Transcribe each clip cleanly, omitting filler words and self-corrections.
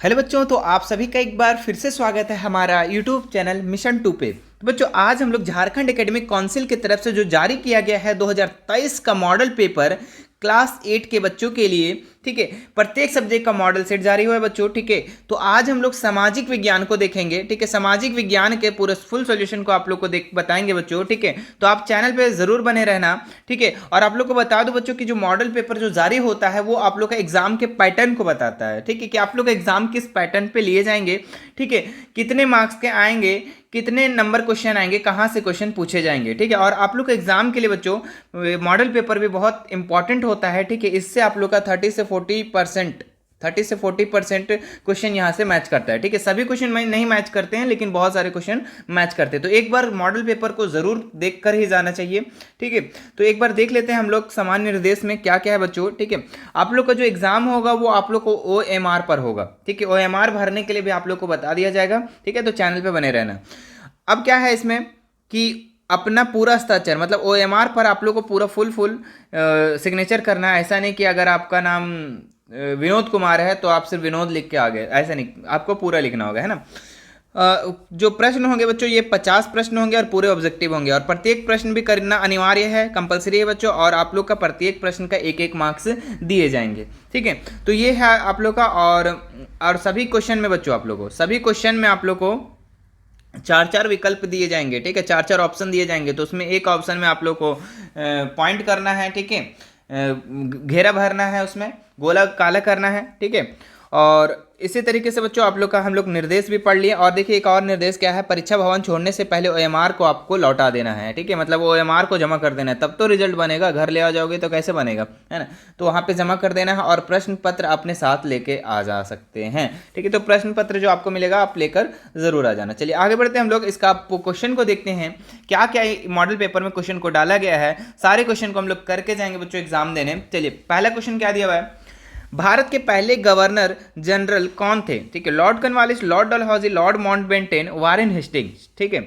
Hello बच्चों, तो आप सभी का एक बार फिर से स्वागत है हमारा यूट्यूब चैनल मिशन 2 पे। तो बच्चों, आज हम लोग झारखंड एकेडमिक काउंसिल की तरफ से जो जारी किया गया है 2023 का मॉडल पेपर क्लास 8 के बच्चों के लिए, ठीक है, प्रत्येक सब्जेक्ट का मॉडल सेट जारी हुआ है बच्चों। ठीक है, तो आज हम लोग सामाजिक विज्ञान को देखेंगे। ठीक है, सामाजिक विज्ञान के पूरे फुल सॉल्यूशन को आप लोग को बताएंगे बच्चों। ठीक है, तो आप चैनल पे जरूर बने रहना। ठीक है, और आप लोग को बता दो बच्चों कि जो मॉडल पेपर जो जारी होता है वो आप लोग का एग्जाम के पैटर्न को बताता है। ठीक है, कि आप लोग एग्जाम किस पैटर्न पे लिए जाएंगे, ठीक है, कितने मार्क्स के आएंगे, कितने नंबर क्वेश्चन आएंगे, कहाँ से क्वेश्चन पूछे जाएंगे। ठीक है, और आप लोग के एग्जाम के लिए बच्चों मॉडल पेपर भी बहुत इंपॉर्टेंट होता है। ठीक है, इससे आप लोग का 30 से 40% क्वेश्चन यहाँ से मैच करता है। ठीक है, सभी क्वेश्चन नहीं मैच करते हैं, लेकिन बहुत सारे क्वेश्चन मैच करते हैं। तो एक बार मॉडल पेपर को जरूर देख कर ही जाना चाहिए। ठीक है, तो एक बार देख लेते हैं हम लोग सामान्य निर्देश में क्या क्या है बच्चों। ठीक है, आप लोग का जो एग्जाम होगा वो आप लोग को OMR पर होगा। ठीक है, OMR भरने के लिए भी आप लोग को बता दिया जाएगा। ठीक है, तो चैनल पे बने रहना। अब क्या है इसमें कि अपना पूरा हस्ताक्षर, मतलब OMR पर आप लोग को पूरा फुल सिग्नेचर करना है। ऐसा नहीं कि अगर आपका नाम विनोद कुमार है तो आप सिर्फ विनोद लिख के आ गए, ऐसा नहीं, आपको पूरा लिखना होगा, है ना। जो प्रश्न होंगे बच्चों ये 50 प्रश्न होंगे और पूरे ऑब्जेक्टिव होंगे, और प्रत्येक प्रश्न भी करना अनिवार्य है, कंपलसरी है बच्चों। और आप लोग का प्रत्येक प्रश्न का एक एक मार्क्स दिए जाएंगे। ठीक है, तो ये है आप लोग का। और सभी क्वेश्चन में बच्चों आप लोग को, सभी क्वेश्चन में आप लोग को 4-4 विकल्प दिए जाएंगे। ठीक है, 4-4 ऑप्शन दिए जाएंगे। तो उसमें एक ऑप्शन में आप लोग को पॉइंट करना है। ठीक है, घेरा भरना है, उसमें गोला काला करना है। ठीक है, और इसी तरीके से बच्चों आप लोग का हम लोग निर्देश भी पढ़ लिए। और देखिए एक और निर्देश क्या है, परीक्षा भवन छोड़ने से पहले OMR को आपको लौटा देना है। ठीक है, मतलब OMR को जमा कर देना है, तब तो रिजल्ट बनेगा। घर ले आ जाओगे तो कैसे बनेगा, है ना। तो वहाँ पे जमा कर देना है, और प्रश्न पत्र अपने साथ लेके आ जा सकते हैं। ठीक है, तो प्रश्न पत्र जो आपको मिलेगा आप लेकर जरूर आ जाना। चलिए आगे बढ़ते हैं हम लोग, इसका क्वेश्चन को देखते हैं क्या क्या मॉडल पेपर में क्वेश्चन को डाला गया है। सारे क्वेश्चन को हम लोग करके जाएंगे बच्चों एग्जाम देने। चलिए पहला क्वेश्चन क्या दिया हुआ है, भारत के पहले गवर्नर जनरल कौन थे। ठीक है, Lord Cornwallis, Lord Dalhousie, Lord Mountbatten, Warren Hastings. ठीक है,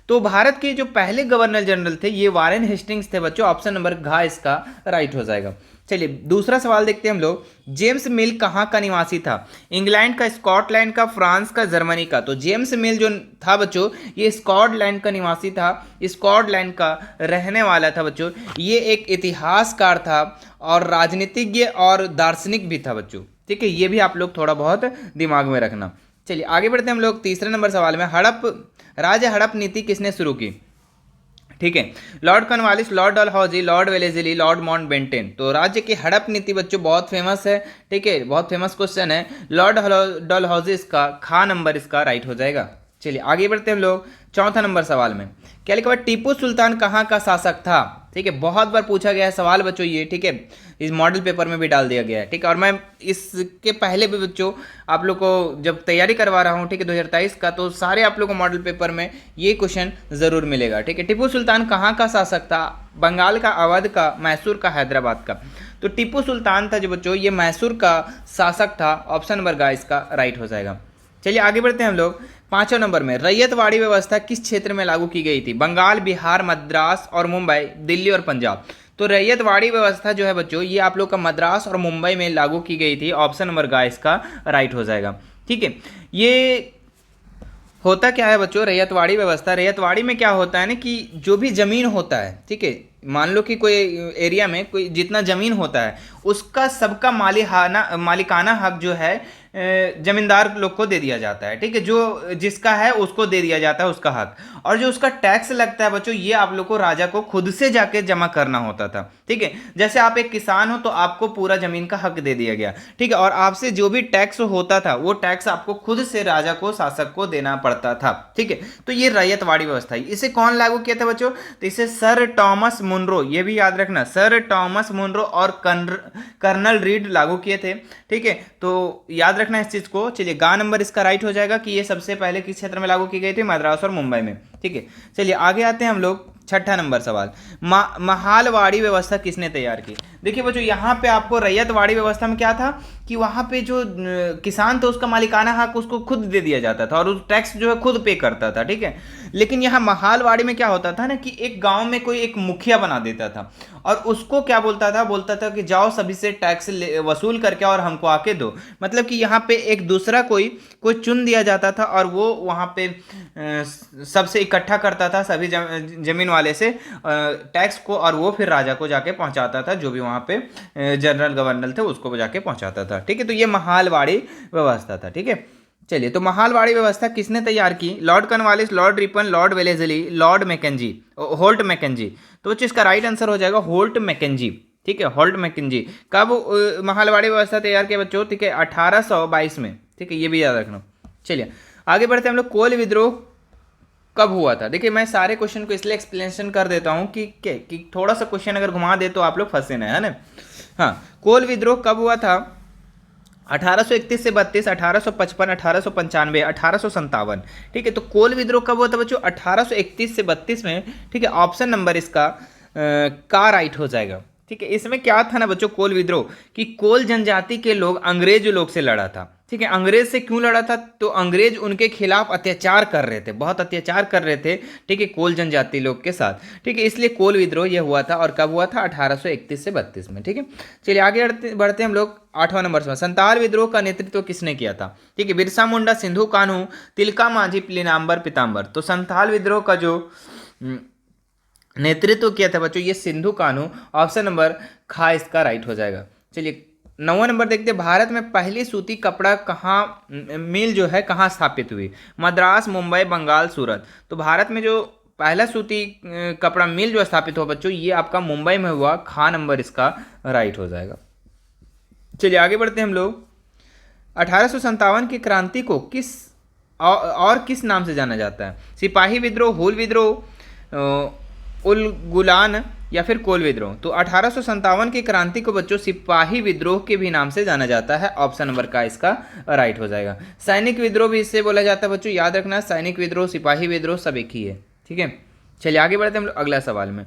तो भारत के जो पहले गवर्नर जनरल थे ये वारेन हेस्टिंग्स थे बच्चों। ऑप्शन नंबर घ इसका राइट हो जाएगा। चलिए दूसरा सवाल देखते हैं हम लोग, जेम्स मिल कहाँ का निवासी था। इंग्लैंड का, स्कॉटलैंड का, फ्रांस का, जर्मनी का। तो जेम्स मिल जो था बच्चों ये स्कॉटलैंड का निवासी था, स्कॉटलैंड का रहने वाला था बच्चों। ये एक इतिहासकार था और राजनीतिज्ञ और दार्शनिक भी था बच्चों। ठीक है, ये भी आप लोग थोड़ा बहुत दिमाग में रखना। चलिए आगे बढ़ते हैं हम लोग तीसरे नंबर सवाल में, हड़प नीति किसने शुरू की। ठीक है, Lord Cornwallis, Lord Dalhousie, Lord Wellesley, Lord Mountbatten. तो राज्य की हड़प नीति बच्चों बहुत फेमस है। ठीक है, बहुत फेमस क्वेश्चन है। लॉर्ड डलहौजी इसका खा नंबर इसका राइट हो जाएगा। चलिए आगे बढ़ते हैं हम लोग चौथा नंबर सवाल में, क्या लिखा हुआ, टिप्पू सुल्तान कहाँ का शासक था। ठीक है, बहुत बार पूछा गया है सवाल बच्चों ये। ठीक है, इस मॉडल पेपर में भी डाल दिया गया है। ठीक है, और मैं इसके पहले भी बच्चों आप लोग को जब तैयारी करवा रहा हूँ, ठीक है, 2023 का, तो सारे आप लोग को मॉडल पेपर में ये क्वेश्चन जरूर मिलेगा। ठीक है, टिप्पू सुल्तान कहाँ का शासक था, बंगाल का, अवध का, मैसूर का, हैदराबाद का। तो टिप्पू सुल्तान था जो बच्चों ये मैसूर का शासक था। ऑप्शन नंबर ग इसका राइट हो जाएगा। चलिए आगे बढ़ते हैं हम लोग पांचवें नंबर में, रैयतवाड़ी व्यवस्था किस क्षेत्र में लागू की गई थी। बंगाल, बिहार, मद्रास और मुंबई, दिल्ली और पंजाब। तो रैयतवाड़ी व्यवस्था जो है बच्चों ये आप लोग का मद्रास और मुंबई में लागू की गई थी। ऑप्शन नंबर ग इसका राइट हो जाएगा। ठीक है, ये होता क्या है बच्चों रैयतवाड़ी व्यवस्था, रैयतवाड़ी में क्या होता है ना कि जो भी जमीन होता है, ठीक है, मान लो कि कोई एरिया में कोई जितना जमीन होता है उसका सबका मालिकाना हक जो है जमींदार लोग को दे दिया जाता है। ठीक है, जो जिसका है उसको दे दिया जाता है उसका हक, और जो उसका टैक्स लगता है बच्चों ये आप लोग को राजा को खुद से जाके जमा करना होता था। ठीक है, जैसे आप एक किसान हो तो आपको पूरा जमीन का हक दे दिया गया। ठीक है, और आपसे जो भी टैक्स होता था वो टैक्स आपको खुद से राजा को, शासक को देना पड़ता था। ठीक है, तो ये रैयतवाड़ी व्यवस्था है। इसे कौन लागू किया था बच्चों, तो इसे सर टॉमस मुनरो, ये भी याद रखना, सर टॉमस मुनरो और कर्नल रीड लागू किए थे। ठीक है, तो याद रखना इस चीज को। चलिए गा नंबर इसका राइट हो जाएगा कि ये सबसे पहले किस क्षेत्र में लागू की गई थी, मद्रास और मुंबई में। ठीक है, चलिए आगे आते हैं हम लोग छठा नंबर सवाल, महालवाड़ी व्यवस्था किसने तैयार की। देखिए बच्चों यहाँ पे आपको रैयतवाड़ी व्यवस्था में क्या था कि वहाँ पे जो किसान था उसका मालिकाना हक उसको खुद दे दिया जाता था और उस टैक्स जो है खुद पे करता था, ठीक है। लेकिन यहाँ महालवाड़ी में क्या होता था ना कि एक गांव में कोई एक मुखिया बना देता था और उसको क्या बोलता था कि जाओ सभी से टैक्स वसूल करके और हमको आके दो। मतलब कि यहाँ पे एक दूसरा कोई चुन दिया जाता था और वो वहाँ पे सबसे इकट्ठा करता था सभी जमीन वाले से टैक्स को, और वो फिर राजा को जाके पहुंचाता था, जो भी वहाँ पे जनरल गवर्नर थे उसको जाके पहुंचाता था, ठीक है। तो ये महालवाड़ी व्यवस्था था, ठीक है। चलिए, तो महालवाड़ी व्यवस्था किसने तैयार की? Lord Cornwallis, Lord Ripon, Lord Wellesley, Lord Mackenzie, Holt Mackenzie. तो बच्चों इसका राइट आंसर हो जाएगा होल्ट मैकेंजी, ठीक है, होल्ट मैकेंजी। कब महालवाड़ी व्यवस्था तैयार किया बच्चों? ठीक है, 1822 में, ठीक है, ये भी याद रखना। चलिए आगे बढ़ते हैं हम लोग। कोल विद्रोह कब हुआ था? देखिए मैं सारे क्वेश्चन को इसलिए एक्सप्लेनेशन कर देता हूँ कि थोड़ा सा क्वेश्चन अगर घुमा दे तो आप लोग फंसे ना, है ना। हाँ, कोल विद्रोह कब हुआ था? 1831 से 32, 1855, 1895, 1857, ठीक है। तो कोल विद्रोह कब हुआ था बच्चों? 1831 से 32 में, ठीक है। ऑप्शन नंबर इसका का राइट हो जाएगा, ठीक है। इसमें क्या था ना बच्चों, कोल विद्रोह कि कोल जनजाति के लोग अंग्रेज लोग से लड़ा था, ठीक है। अंग्रेज से क्यों लड़ा था? तो अंग्रेज उनके खिलाफ अत्याचार कर रहे थे, बहुत अत्याचार कर रहे थे, ठीक है, कोल जनजाति लोग के साथ, ठीक है। इसलिए कोल विद्रोह यह हुआ था और कब हुआ था? 1831 से 32 में, ठीक है। चलिए आगे बढ़ते हम लोग 8वां नंबर से। संताल विद्रोह का नेतृत्व किसने किया था? ठीक है, बिरसा मुंडा, सिंधु कान्हू, तिलका मांझी, नीलांबर पीताम्बर। तो संताल विद्रोह का जो नेतृत्व किया था बच्चों, ये सिंधु कान्हू। ऑप्शन नंबर खा इसका राइट हो जाएगा। चलिए 9वां नंबर देखते हैं। भारत में पहली सूती कपड़ा मिल जो है कहाँ स्थापित हुई? मद्रास, मुंबई, बंगाल, सूरत। तो भारत में जो पहला सूती कपड़ा मिल जो स्थापित हुआ बच्चों, ये आपका मुंबई में हुआ। खा नंबर इसका राइट हो जाएगा। चलिए आगे बढ़ते हैं हम लोग। 1857 की क्रांति को और किस नाम से जाना जाता है? सिपाही विद्रोह, हूल विद्रोह, उल गुलान या फिर कोल विद्रोह। तो 1857 की क्रांति को बच्चों सिपाही विद्रोह के भी नाम से जाना जाता है। ऑप्शन नंबर का इसका राइट हो जाएगा। सैनिक विद्रोह भी इससे बोला जाता है बच्चों, याद रखना, सैनिक विद्रोह, सिपाही विद्रोह सब एक ही है, ठीक है। चलिए आगे बढ़ते हैं हम लोग अगला सवाल में।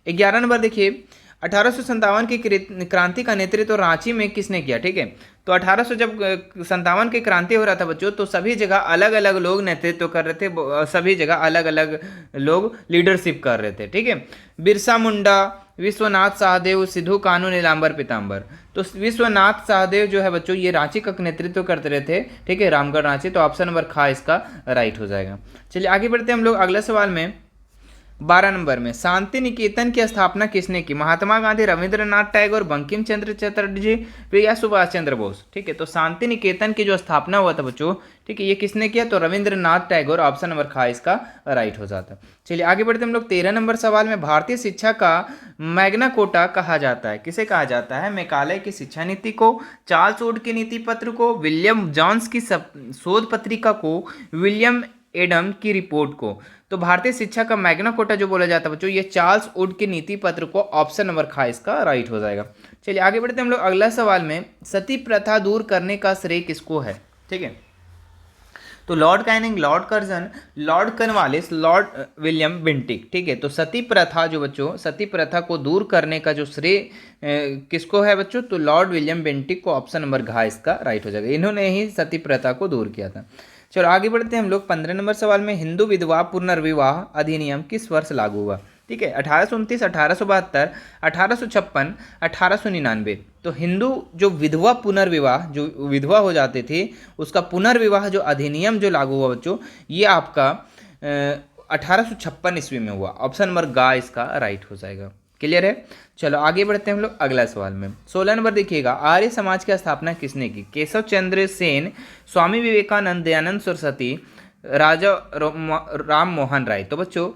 11 नंबर देखिए। 1857 की क्रांति का नेतृत्व रांची में किसने किया? ठीक है, तो 1857 की क्रांति हो रहा था बच्चों, तो सभी जगह अलग अलग लोग नेतृत्व कर रहे थे, सभी जगह अलग अलग लोग लीडरशिप कर रहे थे, ठीक है। बिरसा मुंडा, विश्वनाथ सहदेव, सिद्धू कान्हू, नीलांबर पीताम्बर। तो विश्वनाथ सहदेव जो है बच्चों, ये रांची का नेतृत्व करते रहे थे, ठीक है, रामगढ़ रांची। तो ऑप्शन नंबर खा इसका राइट हो जाएगा। चलिए आगे बढ़ते हैं हम लोग अगले सवाल में। 12 नंबर में, शांति निकेतन की स्थापना किसने की? महात्मा गांधी, रविंद्रनाथ टैगोर, बंकिम चंद्र चटर्जी या सुभाष चंद्र बोस। ठीक है, तो शांति निकेतन की जो स्थापना हुआ था बच्चों, ठीक है, ये किसने किया? तो रविंद्रनाथ टैगोर। ऑप्शन नंबर खा इसका राइट हो जाता। चलिए आगे बढ़ते हम लोग 13 नंबर सवाल में। भारतीय शिक्षा का मैग्ना कोटा कहा जाता है, किसे कहा जाता है? मैकाले की शिक्षा नीति को, चार्ल्स वुड की नीति पत्र को, विलियम जॉन्स की शोध पत्रिका को, विलियम एडम की रिपोर्ट को। तो भारतीय शिक्षा का मैग्ना कोटा जो बोला जाता है बच्चों, ये चार्ल्स वुड के नीति पत्र को। ऑप्शन नंबर खा इसका राइट हो जाएगा। चलिए आगे बढ़ते हैं हम लोग अगला सवाल में। सती प्रथा दूर करने का श्रेय किसको है? ठीक है, तो Lord Canning, Lord Curzon, Lord Cornwallis, Lord William Bentinck. ठीक है, तो सती प्रथा जो बच्चों, सती प्रथा को दूर करने का जो श्रेय किसको है बच्चों? तो लॉर्ड विलियम बेंटिक को। ऑप्शन नंबर घा इसका राइट हो जाएगा। इन्होंने ही सती प्रथा को दूर किया था। चलो आगे बढ़ते हैं हम लोग 15 नंबर सवाल में। हिंदू विधवा पुनर्विवाह अधिनियम किस वर्ष लागू हुआ? ठीक है, 1829, 1872, 1856, 1899। तो हिंदू जो विधवा पुनर्विवाह, जो विधवा हो जाते थे, उसका पुनर्विवाह जो अधिनियम जो लागू हुआ बच्चों, ये आपका 1856 ईस्वी में हुआ। ऑप्शन नंबर गा इसका राइट हो जाएगा। क्लियर है? चलो आगे बढ़ते हैं हम लोग अगला सवाल में। 16 नंबर देखिएगा। आर्य समाज की स्थापना किसने की? केशव चंद्र सेन, स्वामी विवेकानंद, दयानंद सरस्वती, राजा राम मोहन राय। तो बच्चों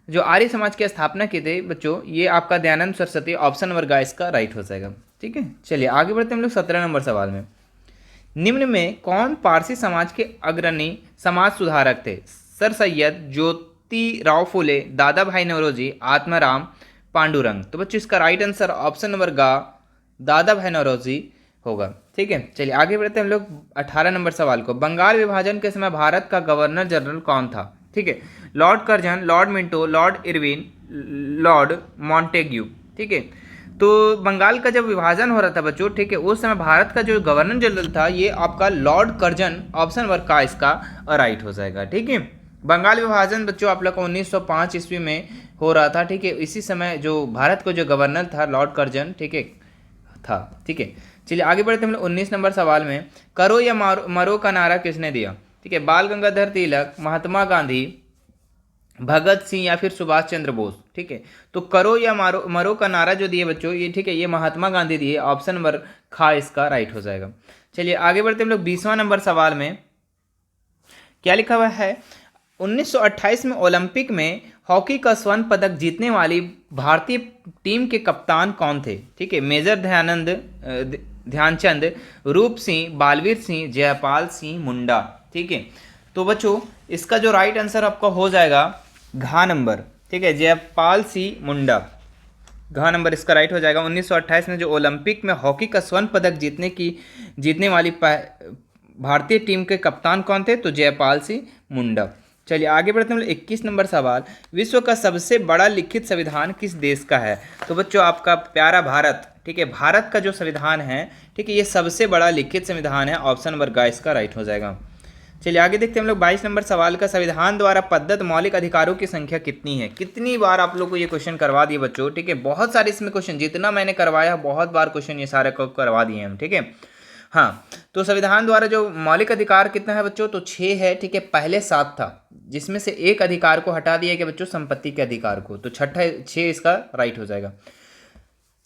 जो आर्य समाज की स्थापना की थे बच्चों, ये आपका दयानंद सरस्वती। ऑप्शन नंबर गा इसका राइट हो जाएगा। ठीक है, चलिए आगे बढ़ते हैं हम लोग 17 नंबर सवाल में। निम्न में कौन पारसी समाज के अग्रणी समाज सुधारक थे? सर सैयद, ज्योतिराव फुले, दादा भाई नौरोजी, आत्माराम, पांडुरंग। तो बच्चों इसका राइट आंसर ऑप्शन नंबर गा दादा भाई नौरोजी होगा। ठीक है, चलिए आगे बढ़ते हैं हम लोग 18 नंबर सवाल को। बंगाल विभाजन के समय भारत का गवर्नर जनरल कौन था? ठीक है, Lord Curzon, Lord Minto, Lord Irwin, Lord Montagu. ठीक है, तो बंगाल का जब विभाजन हो रहा था बच्चों, ठीक है, उस समय भारत का जो गवर्नर जनरल था ये आपका लॉर्ड कर्जन, ऑप्शन नंबर का इसका राइट हो जाएगा। ठीक है, बंगाल विभाजन बच्चों आप लोग को 1905 ईस्वी में हो रहा था। ठीक है, इसी समय जो भारत को जो गवर्नर था लॉर्ड कर्जन, ठीक है, था। ठीक है, चलिए आगे बढ़ते हम लोग 19 नंबर सवाल में। करो या मरो का नारा किसने दिया? ठीक है, बाल गंगाधर तिलक, महात्मा गांधी, भगत सिंह या फिर सुभाष चंद्र बोस। ठीक है, तो करो या मारो मरो का नारा जो दिए बच्चों ये, ठीक है, ये महात्मा गांधी दिए, ऑप्शन नंबर खा इसका राइट हो जाएगा। चलिए आगे बढ़ते हम लोग 20वां नंबर सवाल में। क्या लिखा हुआ है? 1928 में ओलंपिक में हॉकी का स्वर्ण पदक जीतने वाली भारतीय टीम के कप्तान कौन थे? ठीक है, मेजर ध्यानचंद, रूप सिंह, बालवीर सिंह, जयपाल सिंह मुंडा। ठीक है, तो बच्चों इसका जो राइट आंसर आपका हो जाएगा घा नंबर। ठीक है, जयपाल सिंह मुंडा, घा नंबर इसका राइट हो जाएगा। 1928 में जो ओलंपिक में हॉकी का स्वर्ण पदक जीतने वाली भारतीय टीम के कप्तान कौन थे? तो जयपाल सिंह मुंडा। चलिए आगे बढ़ते हैं 21 नंबर सवाल। विश्व का सबसे बड़ा लिखित संविधान किस देश का है? तो बच्चों आपका प्यारा भारत। ठीक है, भारत का जो संविधान है, ठीक है, ये सबसे बड़ा लिखित संविधान है, ऑप्शन नंबर ग इसका राइट हो जाएगा। चलिए आगे देखते हैं हम लोग 22 नंबर सवाल का। संविधान द्वारा प्रदत्त मौलिक अधिकारों की संख्या कितनी है? कितनी बार आप लोग को ये क्वेश्चन करवा दिए बच्चों। ठीक है, बहुत सारे इसमें क्वेश्चन, जितना मैंने करवाया बहुत बार क्वेश्चन ये सारे को करवा दिए हम। ठीक है, हाँ, तो संविधान द्वारा जो मौलिक अधिकार कितना है बच्चों? तो 6 है। ठीक है, पहले 7 था, जिसमें से एक अधिकार को हटा दिया गया बच्चों, संपत्ति के अधिकार को, तो छठा 6 इसका राइट हो जाएगा।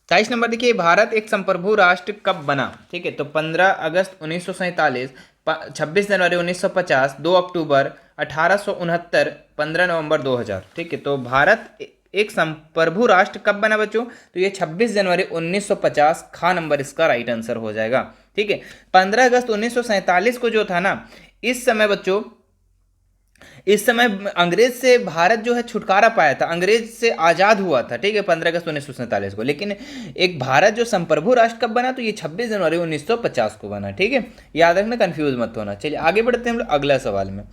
23 नंबर देखिए, भारत एक संप्रभु राष्ट्र कब बना? ठीक है, तो 15 अगस्त 1947, 26 जनवरी 1950, 2 अक्टूबर 1869, 15 नवंबर 2000। ठीक है, तो भारत एक संप्रभु राष्ट्र कब बना बच्चों? तो ये 26 जनवरी 1950, खा नंबर इसका राइट आंसर हो जाएगा। ठीक है, 15 अगस्त 1947 को जो था ना, इस समय बच्चों, इस समय अंग्रेज से भारत जो है छुटकारा पाया था, अंग्रेज से आज़ाद हुआ था। ठीक है, 15 अगस्त 1947 को। लेकिन एक भारत जो संप्रभु राष्ट्र कब बना? तो ये 26 जनवरी 1950 को बना। ठीक है, याद रखना, कंफ्यूज मत होना। चलिए आगे बढ़ते हैं हम लोग अगला सवाल में।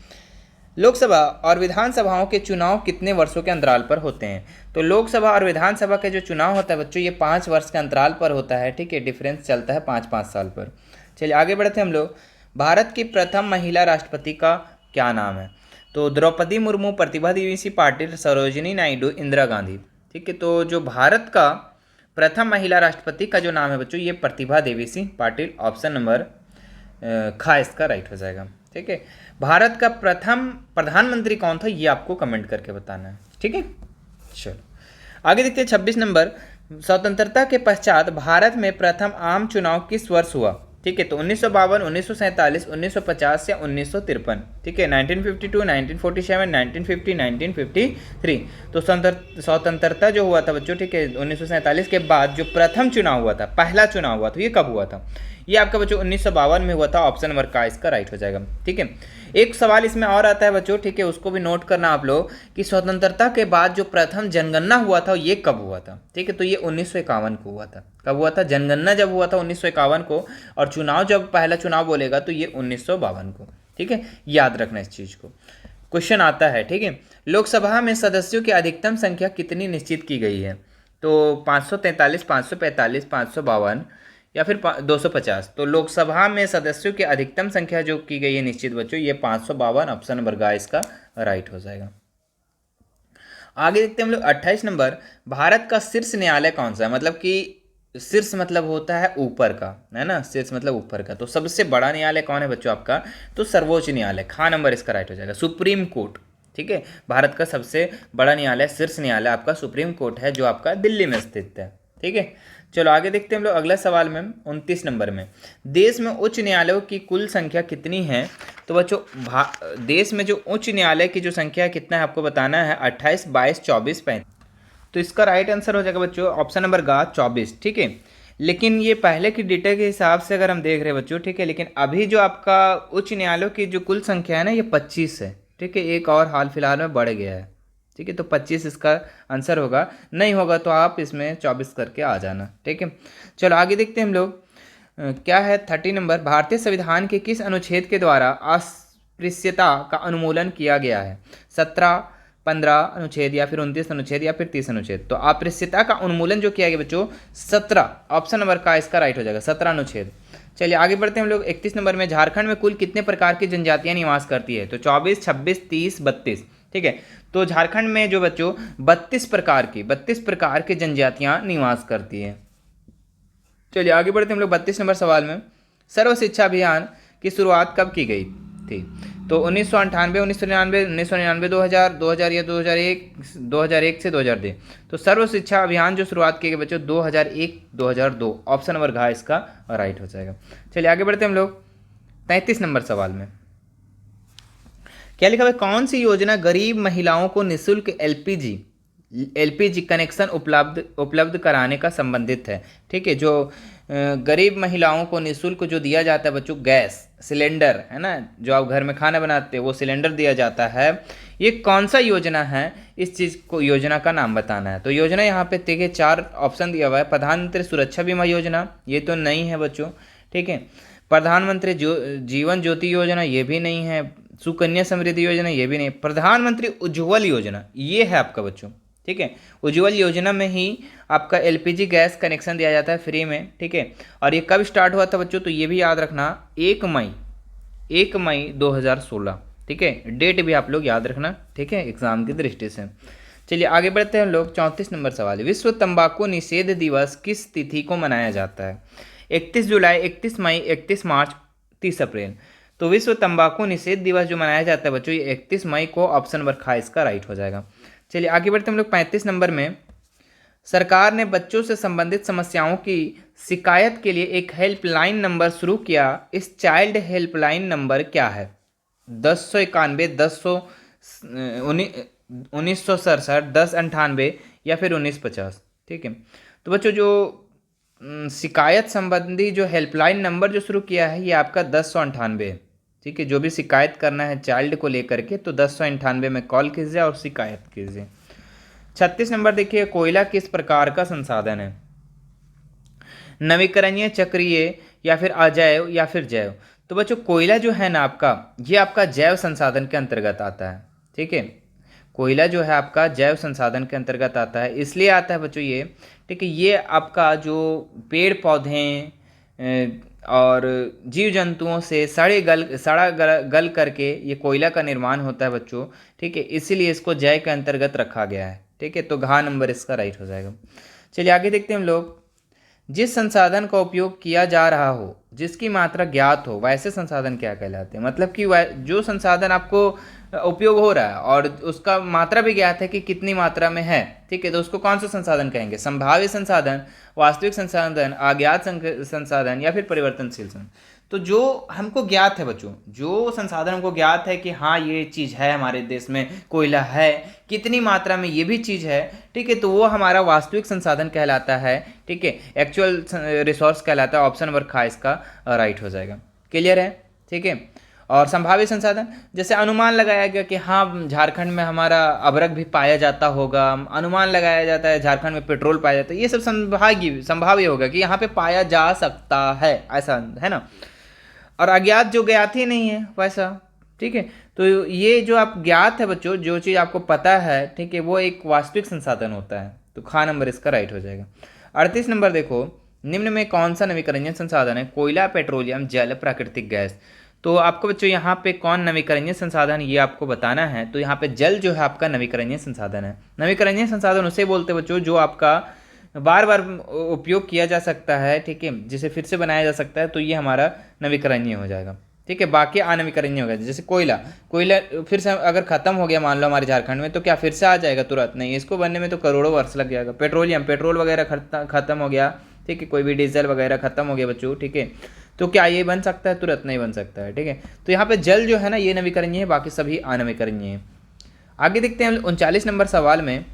लोकसभा और विधानसभाओं के चुनाव कितने वर्षों के अंतराल पर होते हैं? तो लोकसभा और विधानसभा के जो चुनाव होता है बच्चों, ये 5 वर्ष के अंतराल पर होता है। ठीक है, डिफरेंस चलता है 5-5 साल पर। चलिए आगे बढ़ते हैं हम लोग। भारत की प्रथम महिला राष्ट्रपति का क्या नाम है? तो द्रौपदी मुर्मू, प्रतिभा देवी सिंह पाटिल, सरोजिनी नायडू, इंदिरा गांधी। ठीक है, तो जो भारत का प्रथम महिला राष्ट्रपति का जो नाम है बच्चों, ये प्रतिभा देवी सिंह पाटिल, ऑप्शन नंबर खा इसका राइट हो जाएगा। ठीक है, भारत का प्रथम प्रधानमंत्री कौन था? ये आपको कमेंट करके बताना है। ठीक है, चलो आगे देखते हैं 26 नंबर। स्वतंत्रता के पश्चात भारत में प्रथम आम चुनाव किस वर्ष हुआ? ठीक है, तो 1952, 1947, 1950 या 1953। ठीक है, 1952, 1947, 1950, 1953। तो स्वतंत्रता जो हुआ था बच्चों, ठीक है, 1947 के बाद जो प्रथम चुनाव हुआ था, पहला चुनाव हुआ था, ये कब हुआ था? ये आपका बच्चों 1952 में हुआ था, ऑप्शन नंबर का इसका राइट हो जाएगा। ठीक है, एक सवाल इसमें और आता है बच्चों, ठीक है, उसको भी नोट करना आप लोग, कि स्वतंत्रता के बाद जो प्रथम जनगणना हुआ था ये कब हुआ था? ठीक है, तो ये 1951 को हुआ था। कब हुआ था? जनगणना जब हुआ था 1951 को, और चुनाव जब पहला चुनाव बोलेगा तो ये 1952 को। ठीक है, याद रखना इस चीज़ को, क्वेश्चन आता है। ठीक है, लोकसभा में सदस्यों की अधिकतम संख्या कितनी निश्चित की गई है? तो 543, 545, 552 या फिर 250। तो लोकसभा में सदस्यों की अधिकतम संख्या जो की गई है निश्चित बच्चों, ये 552, ऑप्शन नंबर ग इसका राइट हो जाएगा। आगे देखते हैं हम लोग 28 नंबर। भारत का शीर्ष न्यायालय कौन सा है? मतलब कि शीर्ष मतलब होता है ऊपर का, है ना, शीर्ष मतलब ऊपर का। तो सबसे बड़ा न्यायालय कौन है बच्चों आपका? तो सर्वोच्च न्यायालय, खा नंबर इसका राइट हो जाएगा। Supreme court. ठीक है, भारत का सबसे बड़ा न्यायालय, शीर्ष न्यायालय आपका सुप्रीम कोर्ट है, जो आपका दिल्ली में स्थित है। ठीक है, चलो आगे देखते हैं हम लोग अगला सवाल में 29 नंबर में। देश में उच्च न्यायालयों की कुल संख्या कितनी है? तो बच्चों देश में जो उच्च न्यायालय की जो संख्या कितना है आपको बताना है, 28, 22, 24, 35। तो इसका राइट आंसर हो जाएगा बच्चों ऑप्शन नंबर ग 24। ठीक है, लेकिन ये पहले की डेटा के हिसाब से अगर हम देख रहे हैं बच्चों, ठीक है, लेकिन अभी जो आपका उच्च न्यायालयों की जो कुल संख्या है ना, ये 25 है। ठीक है, एक और हाल फिलहाल में बढ़ गया है। ठीक है, तो 25 इसका आंसर होगा, नहीं होगा तो आप इसमें 24 करके आ जाना। ठीक है, चलो आगे देखते हैं हम लोग। क्या है 30 नंबर। भारतीय संविधान के किस अनुच्छेद के द्वारा अस्पृश्यता का उन्मूलन किया गया है? 17, 15 अनुच्छेद या फिर 29 अनुच्छेद या फिर 30 अनुच्छेद। तो अस्पृश्यता का उन्मूलन जो किया गया बच्चों 17, ऑप्शन नंबर का इसका राइट हो जाएगा 17 अनुच्छेद। चलिए आगे बढ़ते हैं हम लोग 31 नंबर में, झारखंड में कुल कितने प्रकार की जनजातियां निवास करती है? तो 24, 26, 30, 32। ठीक है, तो झारखंड में जो बच्चों 32 प्रकार की जनजातियां निवास करती है। चलिए आगे बढ़ते हैं हम लोग 32 नंबर सवाल में, सर्व शिक्षा अभियान की शुरुआत कब की गई थी? तो 1998, 1999, 1999, 2000, 2000 या 2001, 2001 से 2002। तो सर्व शिक्षा अभियान जो शुरुआत की गई बच्चों 2001, 2002, ऑप्शन नंबर घ इसका राइट हो जाएगा। चलिए आगे बढ़ते हैं हम लोग 33 नंबर सवाल में, क्या लिखा है? कौन सी योजना गरीब महिलाओं को निःशुल्क एलपीजी कनेक्शन उपलब्ध कराने का संबंधित है? ठीक है, जो गरीब महिलाओं को निःशुल्क जो दिया जाता है बच्चों गैस सिलेंडर है ना, जो आप घर में खाना बनाते हैं वो सिलेंडर दिया जाता है, ये कौन सा योजना है? इस चीज़ को योजना का नाम बताना है। तो योजना यहाँ पे देखिए 4 ऑप्शन दिया हुआ है। प्रधानमंत्री सुरक्षा बीमा योजना, ये तो नहीं है बच्चों। ठीक है, प्रधानमंत्री जीवन ज्योति योजना, ये भी नहीं है। सुकन्या समृद्धि योजना, ये भी नहीं। प्रधानमंत्री उज्ज्वल योजना, ये है आपका बच्चों। ठीक है, उज्ज्वल योजना में ही आपका एलपीजी गैस कनेक्शन दिया जाता है फ्री में। ठीक है, और ये कब स्टार्ट हुआ था बच्चों? तो ये भी याद रखना 1 मई 2016। ठीक है, डेट भी आप लोग याद रखना। ठीक है, एग्जाम की दृष्टि से। चलिए आगे बढ़ते हैं हम लोग 34 नंबर सवाल, विश्व तंबाकू निषेध दिवस किस तिथि को मनाया जाता है? 31 जुलाई, 31 मई, 31 मार्च, 30 अप्रैल। तो विश्व तंबाकू निषेध दिवस जो मनाया जाता है बच्चों ये 31 मई को, ऑप्शन नंबर ख इसका राइट हो जाएगा। चलिए आगे बढ़ते हम लोग 35 नंबर में, सरकार ने बच्चों से संबंधित समस्याओं की शिकायत के लिए एक हेल्पलाइन नंबर शुरू किया, इस चाइल्ड हेल्पलाइन नंबर क्या है? 1091, 1967, 1098 या फिर 1950। ठीक है, तो बच्चों जो शिकायत संबंधी जो हेल्पलाइन नंबर जो शुरू किया है ये आपका 1098 है। ठीक है, जो भी शिकायत करना है चाइल्ड को लेकर के तो 1098 में कॉल कीजिए और शिकायत कीजिए। 36 नंबर देखिए, कोयला किस प्रकार का संसाधन है? नवीकरणीय, चक्रीय या फिर अजैव या फिर जैव? तो बच्चों कोयला जो है ना आपका, ये आपका जैव संसाधन के अंतर्गत आता है। ठीक है, कोयला जो है आपका जैव संसाधन के अंतर्गत आता है, इसलिए आता है बच्चों ये। ठीक है, ये आपका जो पेड़ पौधे और जीव जंतुओं से सड़ा गल करके ये कोयला का निर्माण होता है बच्चों। ठीक है, इसीलिए इसको जय के अंतर्गत रखा गया है। ठीक है, तो घ नंबर इसका राइट हो जाएगा। चलिए आगे देखते हैं हम लोग, जिस संसाधन का उपयोग किया जा रहा हो, जिसकी मात्रा ज्ञात हो, वैसे संसाधन क्या कहलाते हैं? मतलब कि जो संसाधन आपको उपयोग हो रहा है और उसका मात्रा भी ज्ञात है कि कितनी मात्रा में है। ठीक है, तो उसको कौन सा संसाधन कहेंगे? संभाव्य संसाधन, वास्तविक संसाधन, अज्ञात संसाधन या फिर परिवर्तनशील संसाधन। तो जो हमको ज्ञात है बच्चों, जो संसाधन हमको ज्ञात है कि हाँ ये चीज़ है हमारे देश में, कोयला है, कितनी मात्रा में ये भी चीज़ है। ठीक है, तो वो हमारा वास्तविक संसाधन कहलाता है। ठीक है, एक्चुअल रिसोर्स कहलाता है, ऑप्शन नंबर ख इसका राइट हो जाएगा। क्लियर है? ठीक है, और संभावित संसाधन जैसे अनुमान लगाया गया कि हाँ झारखंड में हमारा अभ्रक भी पाया जाता होगा, अनुमान लगाया जाता है झारखंड में पेट्रोल पाया जाता है, ये सब संभाव्य होगा कि यहाँ पे पाया जा सकता है, ऐसा है ना। और अज्ञात जो ज्ञात ही नहीं है वैसा। ठीक है, तो ये जो आप ज्ञात है बच्चों, जो चीज़ आपको पता है, ठीक है, वो एक वास्तविक संसाधन होता है। तो ख नंबर इसका राइट हो जाएगा। 38 नंबर देखो, निम्न में कौन सा नवीकरणीय संसाधन है? कोयला, पेट्रोलियम, जल, प्राकृतिक गैस। तो आपको बच्चों यहाँ पे कौन नवीकरणीय संसाधन ये आपको बताना है। तो यहाँ पे जल जो है आपका नवीकरणीय संसाधन है। नवीकरणीय संसाधन उसे बोलते हैं बच्चों जो आपका बार बार उपयोग किया जा सकता है। ठीक है, जिसे फिर से बनाया जा सकता है, तो ये हमारा नवीकरणीय हो जाएगा। ठीक है, बाकी अनवीकरणीय होगा। जैसे कोयला फिर से अगर ख़त्म हो गया मान लो हमारे झारखंड में, तो क्या फिर से आ जाएगा? तुरंत नहीं, इसको बनने में तो करोड़ों वर्ष लग जाएगा। पेट्रोल वगैरह ख़त्म हो गया, ठीक है, कोई भी डीजल वगैरह ख़त्म हो गया बच्चों। ठीक है, तो क्या ये बन सकता है? तुरंत नहीं बन सकता है। ठीक है, तो यहाँ पे जल जो है ना ये नवीकरणीय है, बाकी सभी अनवीकरणीय है। आगे देखते हैं 39 नंबर सवाल में,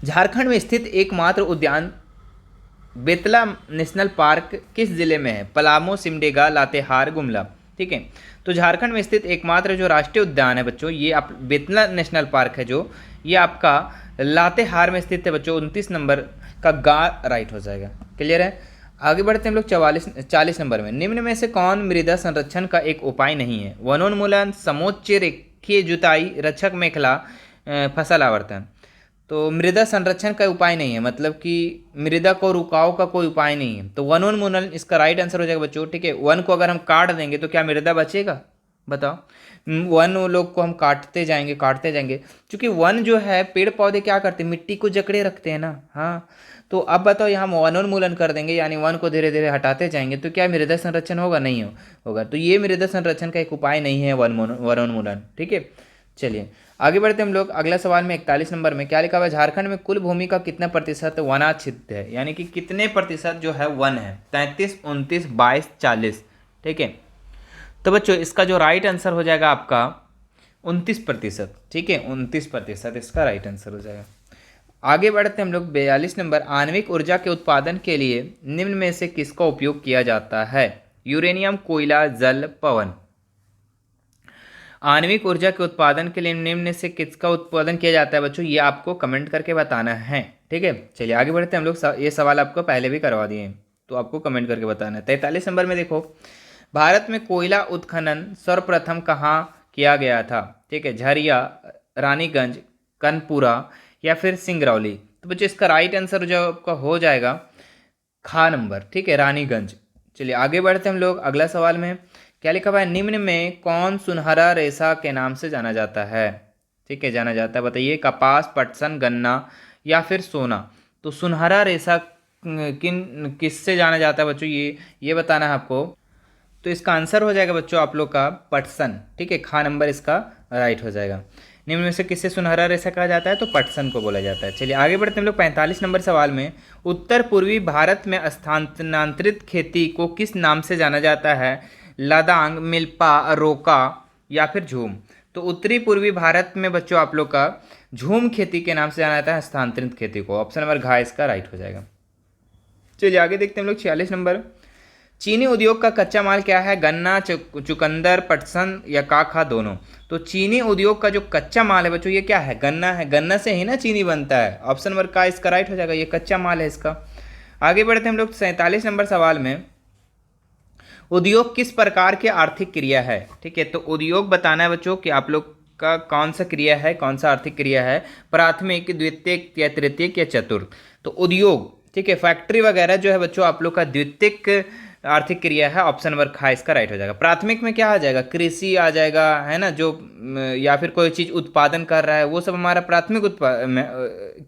झारखंड में स्थित एकमात्र उद्यान बेतला नेशनल पार्क किस जिले में है? पलामू, सिमडेगा, लातेहार, गुमला। ठीक है, तो झारखंड में स्थित एकमात्र जो राष्ट्रीय उद्यान है बच्चों, ये आप बेतला नेशनल पार्क है जो, ये आपका लातेहार में स्थित है बच्चों। 29 नंबर का गा राइट हो जाएगा। क्लियर है? आगे बढ़ते हैं हम लोग 40 नंबर में, निम्न में से कौन मृदा संरक्षण का एक उपाय नहीं है? वनोन्मूलन, समोच्च रेखीय जुताई, रक्षक मेखला, फसल आवर्तन। तो मृदा संरक्षण का उपाय नहीं है, मतलब कि मृदा को रुकाव का कोई उपाय नहीं है, तो वनोन्मूलन इसका राइट आंसर हो जाएगा बच्चों। ठीक है, वन को अगर हम काट देंगे तो क्या मृदा बचेगा, बताओ। वन लोग को हम काटते जाएंगे, क्योंकि वन जो है, पेड़ पौधे क्या करते हैं, मिट्टी को जकड़े रखते हैं ना। हाँ, तो अब बताओ यहाँ हम वनोन्मूलन कर देंगे, यानी वन को धीरे धीरे हटाते जाएंगे, तो क्या मृदा संरक्षण होगा, नहीं होगा। तो ये मृदा संरक्षण का एक उपाय नहीं है वनोन्मूलन। ठीक है, चलिए आगे बढ़ते हम लोग। अगला सवाल में 41 नंबर में क्या लिखा हुआ है, झारखंड में कुल भूमि का कितना प्रतिशत वनाच्छिद्र है, यानी कि कितने प्रतिशत जो है वन है, 33, 29, 22, 40। ठीक है, तो बच्चों इसका जो राइट आंसर हो जाएगा आपका 29%। ठीक है, 29% इसका राइट आंसर हो जाएगा। आगे बढ़ते हम लोग 42 नंबर, आणविक ऊर्जा के उत्पादन के लिए निम्न में से किसका उपयोग किया जाता है, यूरेनियम, कोयला, जल, पवन। आणविक ऊर्जा के उत्पादन के लिए निम्न से किसका उत्पादन किया जाता है बच्चों, ये आपको कमेंट करके बताना है। ठीक है, चलिए आगे बढ़ते हैं हम लोग। ये सवाल आपको पहले भी करवा दिए हैं, तो आपको कमेंट करके बताना है। 43 नंबर में देखो, भारत में कोयला उत्खनन सर्वप्रथम कहाँ किया गया था। ठीक है, झरिया, रानीगंज, कनपुरा या फिर सिंगरौली। तो बच्चों इसका राइट आंसर जो आपका हो जाएगा खा नंबर। ठीक है, रानीगंज। चलिए आगे बढ़ते हम लोग। अगला सवाल में क्या लिखा हुआ है, निम्न में कौन सुनहरा रेशा के नाम से जाना जाता है। ठीक है, जाना जाता है, बताइए, कपास, पटसन, गन्ना या फिर सोना। तो सुनहरा रेशा किससे जाना जाता है बच्चों, ये बताना है आपको। तो इसका आंसर हो जाएगा बच्चों आप लोग का पटसन। ठीक है, खा नंबर इसका राइट हो जाएगा। निम्न में से किससे सुनहरा रेशा कहा जाता है, तो पटसन को बोला जाता है। चलिए आगे बढ़ते हैं हम लोग 45 नंबर सवाल में, उत्तर पूर्वी भारत में स्थानांतरित खेती को किस नाम से जाना जाता है, लदांग, मिल्पा, रोका या फिर झूम। तो उत्तरी पूर्वी भारत में बच्चों आप लोग का झूम खेती के नाम से जाना जाता है स्थानांतरित खेती को। ऑप्शन नंबर घ इसका राइट हो जाएगा। चलिए आगे देखते हैं हम लोग 46 नंबर, चीनी उद्योग का कच्चा माल क्या है, गन्ना, चुकंदर, पटसन या काखा, दोनों। तो चीनी उद्योग का जो कच्चा माल है बच्चों, ये क्या है, गन्ना है। गन्ना से ही ना चीनी बनता है। ऑप्शन नंबर का इसका राइट हो जाएगा, ये कच्चा माल है इसका। आगे बढ़ते हैं हम लोग 47 नंबर सवाल में, उद्योग किस प्रकार की आर्थिक क्रिया है। ठीक है, तो उद्योग बताना है बच्चों कि आप लोग का कौन सा क्रिया है, कौन सा आर्थिक क्रिया है, प्राथमिक, द्वितीयक या तृतीयक या चतुर्थ। तो उद्योग, ठीक है, फैक्ट्री वगैरह जो है बच्चों आप लोग का द्वितीयक आर्थिक क्रिया है। ऑप्शन नंबर खा इसका राइट हो जाएगा। प्राथमिक में क्या आ जाएगा, कृषि आ जाएगा, है ना, जो या फिर कोई चीज़ उत्पादन कर रहा है, वो सब हमारा प्राथमिक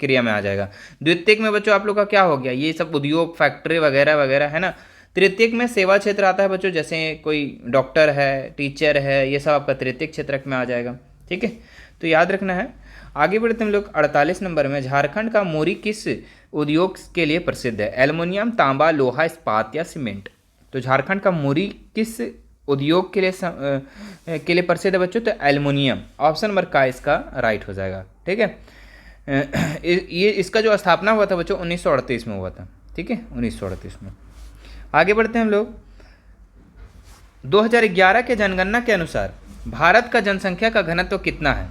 क्रिया में आ जाएगा। द्वितीयक में बच्चों आप लोग का क्या हो गया, ये सब उद्योग, फैक्ट्री वगैरह वगैरह, है ना। तृतीयक में सेवा क्षेत्र आता है बच्चों, जैसे कोई डॉक्टर है, टीचर है, ये सब आपका तृतीयक क्षेत्र में आ जाएगा। ठीक है, तो याद रखना है। आगे बढ़ते हम लोग 48 नंबर में, झारखंड का मोरी किस उद्योग के लिए प्रसिद्ध है, एल्युमिनियम, तांबा, लोहा, इस्पात या सीमेंट। तो झारखंड का मोरी किस उद्योग के लिए प्रसिद्ध है बच्चों, तो एल्युमिनियम। ऑप्शन नंबर का इसका राइट हो जाएगा। ठीक है, ये इसका जो स्थापना हुआ था बच्चों 1938 में हुआ था। ठीक है, 1938 में। आगे बढ़ते हैं हम लोग। 2011 के जनगणना के अनुसार भारत का जनसंख्या का घनत्व कितना है,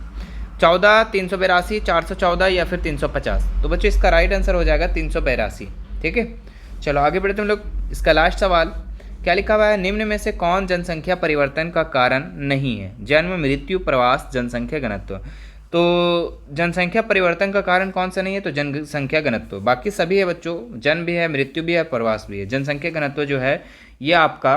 14, 382, 414 या फिर 350। तो बच्चों इसका राइट आंसर हो जाएगा 382। ठीक है, चलो आगे बढ़ते हम लोग। इसका लास्ट सवाल क्या लिखा हुआ है, निम्न में से कौन जनसंख्या परिवर्तन का कारण नहीं है, जन्म, मृत्यु, प्रवास, जनसंख्या घनत्व। तो जनसंख्या परिवर्तन का कारण कौन सा नहीं है, तो जनसंख्या घनत्व। बाकी सभी है बच्चों, जन्म भी है, मृत्यु भी है, प्रवास भी है। जनसंख्या घनत्व जो है ये आपका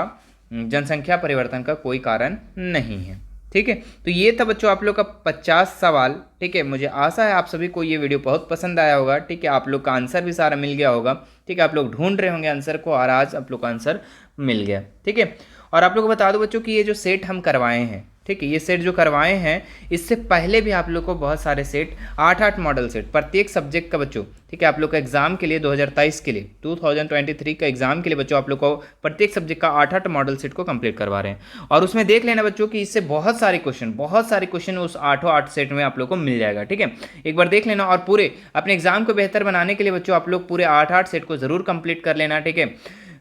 जनसंख्या परिवर्तन का कोई कारण नहीं है। ठीक है, तो ये था बच्चों आप लोग का 50 सवाल। ठीक है, मुझे आशा है आप सभी को ये वीडियो बहुत पसंद आया होगा। ठीक है, आप लोग का आंसर भी सारा मिल गया होगा। ठीक है, आप लोग ढूंढ रहे होंगे आंसर को, और आज आप लोग का आंसर मिल गया। ठीक है, और आप लोग को बता दो बच्चों कि ये जो सेट हम करवाए हैं, ठीक है, ये सेट जो करवाए हैं, इससे पहले भी आप लोग को बहुत सारे सेट, 8 मॉडल सेट प्रत्येक सब्जेक्ट का बच्चों। ठीक है, आप लोग का एग्जाम के लिए 2023 के लिए 2023 का एग्जाम के लिए बच्चों आप लोग को प्रत्येक सब्जेक्ट का 8 मॉडल सेट को कंप्लीट करवा रहे हैं। और उसमें देख लेना बच्चों कि इससे बहुत सारे क्वेश्चन उस 8 सेट में आप लोग को मिल जाएगा। ठीक है, एक बार देख लेना, और पूरे अपने एग्जाम को बेहतर बनाने के लिए बच्चों आप लोग पूरे 8 सेट को जरूर कंप्लीट कर लेना। ठीक है,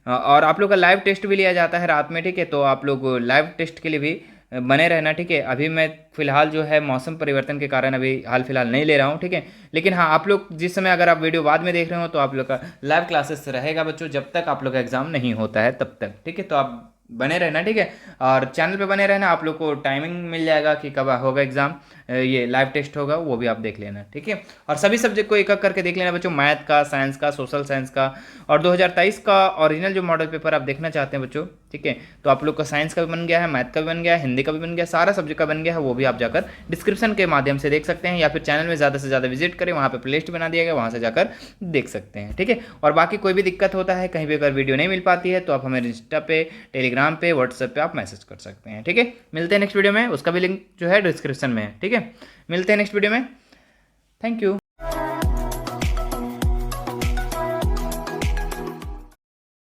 और आप लोग का लाइव टेस्ट भी लिया जाता है रात में। ठीक है, तो आप लोग लाइव टेस्ट के लिए भी बने रहना। ठीक है, अभी मैं फिलहाल जो है मौसम परिवर्तन के कारण अभी हाल फिलहाल नहीं ले रहा हूँ। ठीक है, लेकिन हाँ, आप लोग जिस समय अगर आप वीडियो बाद में देख रहे हो तो आप लोग का लाइव क्लासेस रहेगा बच्चों, जब तक आप लोग का एग्जाम नहीं होता है तब तक। ठीक है, तो आप बने रहना। ठीक है, और चैनल पे बने रहना, आप लोग को टाइमिंग मिल जाएगा कि कब होगा एग्ज़ाम। ये लाइव टेस्ट होगा वो भी आप देख लेना, ठीक है। और सभी सब्जेक्ट को एक एक करके देख लेना बच्चों, मैथ का, साइंस का, सोशल साइंस का। और 2023 का ओरिजिनल जो मॉडल पेपर आप देखना चाहते हैं बच्चों, ठीक है, तो आप लोग का साइंस का भी बन गया है, मैथ का भी बन गया है, हिंदी का भी बन गया, सारा सब्जेक्ट का बन गया है, वो भी आप जाकर डिस्क्रिप्शन के माध्यम से देख सकते हैं, या फिर चैनल में ज़्यादा से ज़्यादा विजिट करें, वहाँ पर प्लेलिस्ट बना दिया गया, वहाँ से जाकर देख सकते हैं, ठीक है। और बाकी कोई भी दिक्कत होता है, कहीं भी अगर वीडियो नहीं मिल पाती है, तो आप हमें इंस्टा पे, टेलीग्राम पे, व्हाट्सएप पे आप मैसेज कर सकते हैं, ठीक है। मिलते हैं नेक्स्ट वीडियो में, उसका भी लिंक जो है डिस्क्रिप्शन में है, ठीक है। मिलते हैं नेक्स्ट वीडियो में, थैंक यू।